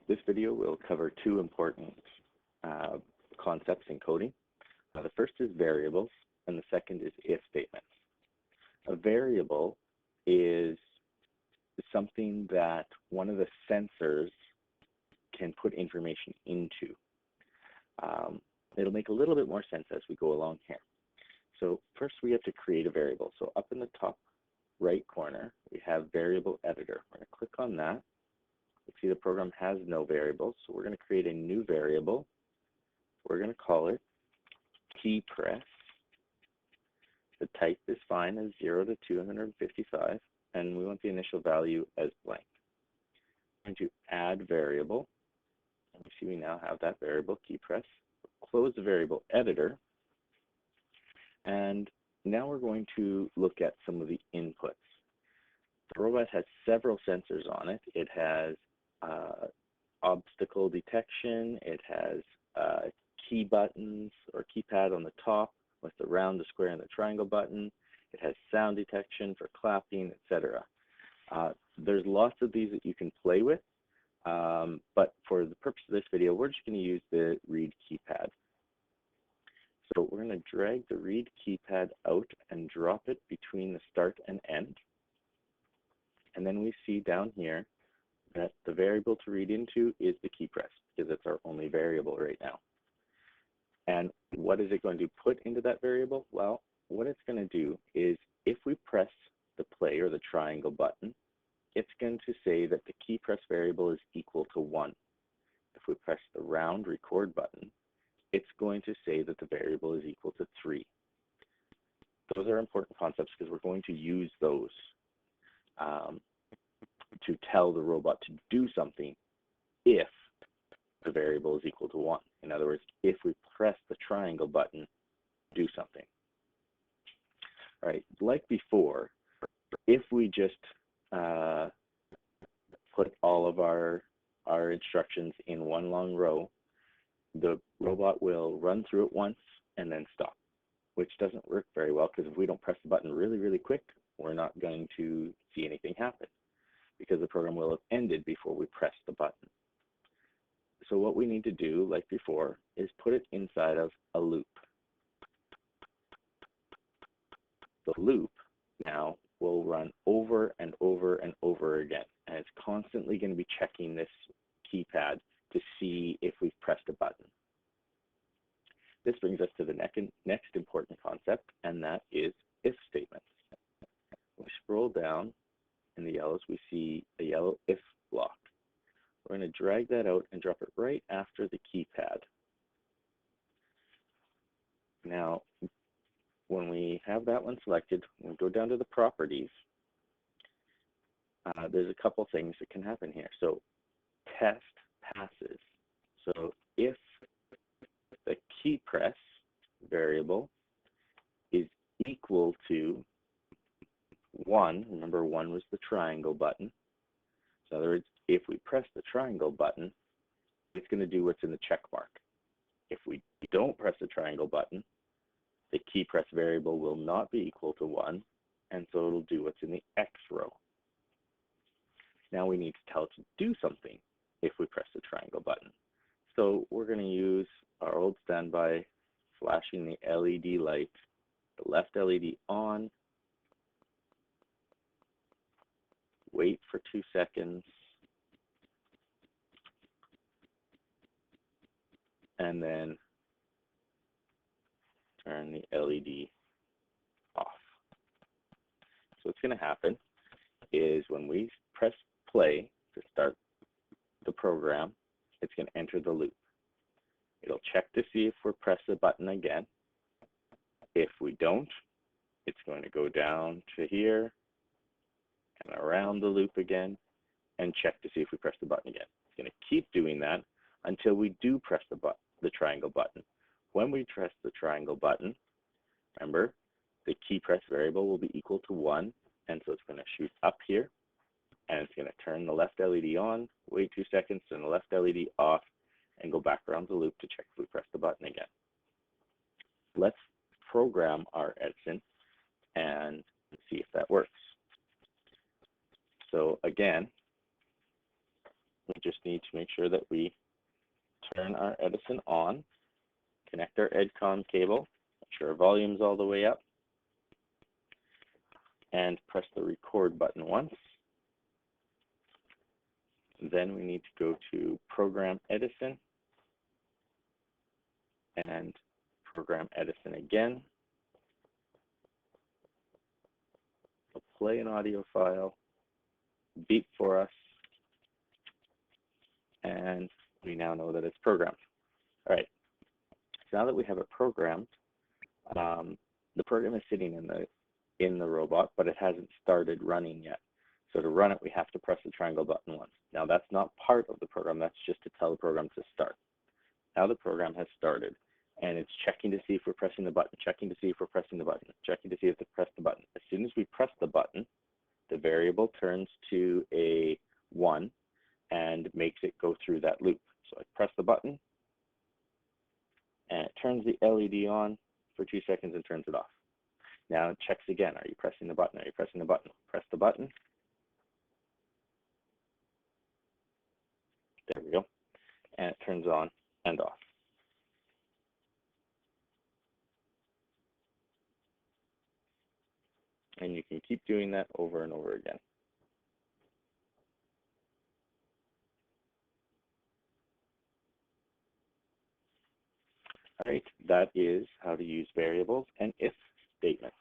This video will cover two important concepts in coding. The first is variables, and the second is if statements. A variable is something that one of the sensors can put information into. It'll make a little bit more sense as we go along here. So first we have to create a variable. So up in the top right corner, we have variable editor. We're going to click on that. You see the program has no variables, so we're going to create a new variable. We're going to call it key press. The type is fine as 0 to 255, and we want the initial value as blank. I'm going to add variable. You see we now have that variable key press. Close the variable editor, and now we're going to look at some of the inputs. The robot has several sensors on it. It has obstacle detection. It has key buttons or keypad on the top with the round, the square, and the triangle button. It has sound detection for clapping, etc. There's lots of these that you can play with, but for the purpose of this video, we're just going to use the read keypad. So we're going to drag the read keypad out and drop it between the start and end. And then we see down here that the variable to read into is the key press, because it's our only variable right now. And what is it going to put into that variable? Well, what it's going to do is if we press the play or the triangle button, it's going to say that the key press variable is equal to 1. If we press the round record button, it's going to say that the variable is equal to 3. Those are important concepts because we're going to use those to tell the robot to do something if the variable is equal to 1. In other words, if we press the triangle button, do something. All right, like before, if we just put all of our instructions in one long row, the robot will run through it once and then stop, which doesn't work very well because if we don't press the button really, really quick, we're not going to see anything happen because the program will have ended before we press the button. So what we need to do, like before, is put it inside of a loop. The loop now will run over and over and over again, and it's constantly going to be checking this keypad to see if we've pressed a button. This brings us to the next important concept, and that is if statements. When we scroll down in the yellows, we see a yellow if block. We're going to drag that out and drop it right after the keypad. Now, when we have that one selected, we'll go down to the properties. There's a couple things that can happen here. So test passes. So if the key press variable is equal to 1, remember 1 was the triangle button. So in other words, if we press the triangle button, it's going to do what's in the check mark. If we don't press the triangle button, the key press variable will not be equal to 1, and so it'll do what's in the X row. Now we need to tell it to do something if we press the triangle button. So we're going to use our old standby flashing the LED light, the left LED on, wait for 2 seconds, and then turn the LED off. So what's going to happen is when we press play to start the program, it's going to enter the loop. It'll check to see if we're pressed the button again. If we don't, it's going to go down to here and around the loop again and check to see if we press the button again. It's going to keep doing that until we do press the triangle button. When we press the triangle button, remember, the key press variable will be equal to 1, and so it's going to shoot up here, and it's going to turn the left LED on, wait 2 seconds, turn the left LED off, and go back around the loop to check if we press the button again. Let's program our Edison and see if that works. So again, We just need to make sure that we turn our Edison on, connect our EdCom cable, make sure our volume's all the way up, and press the record button once. Then we need to go to Program Edison and Program Edison again. It'll play an audio file, beep for us, and we now know that it's programmed. All right, so now that we have it programmed, the program is sitting in the robot, but it hasn't started running yet. So to run it, we have to press the triangle button once. Now that's not part of the program, that's just to tell the program to start. Now the program has started, and it's checking to see if we're pressing the button, checking to see if we're pressing the button, checking to see if we press the button. As soon as we press the button, the variable turns to a 1 and makes it go through that loop. So I press the button, and it turns the LED on for 2 seconds and turns it off. Now it checks again. Are you pressing the button? Are you pressing the button? Press the button. There we go. And it turns on and off. And you can keep doing that over and over again. All right, that is how to use variables and if statements.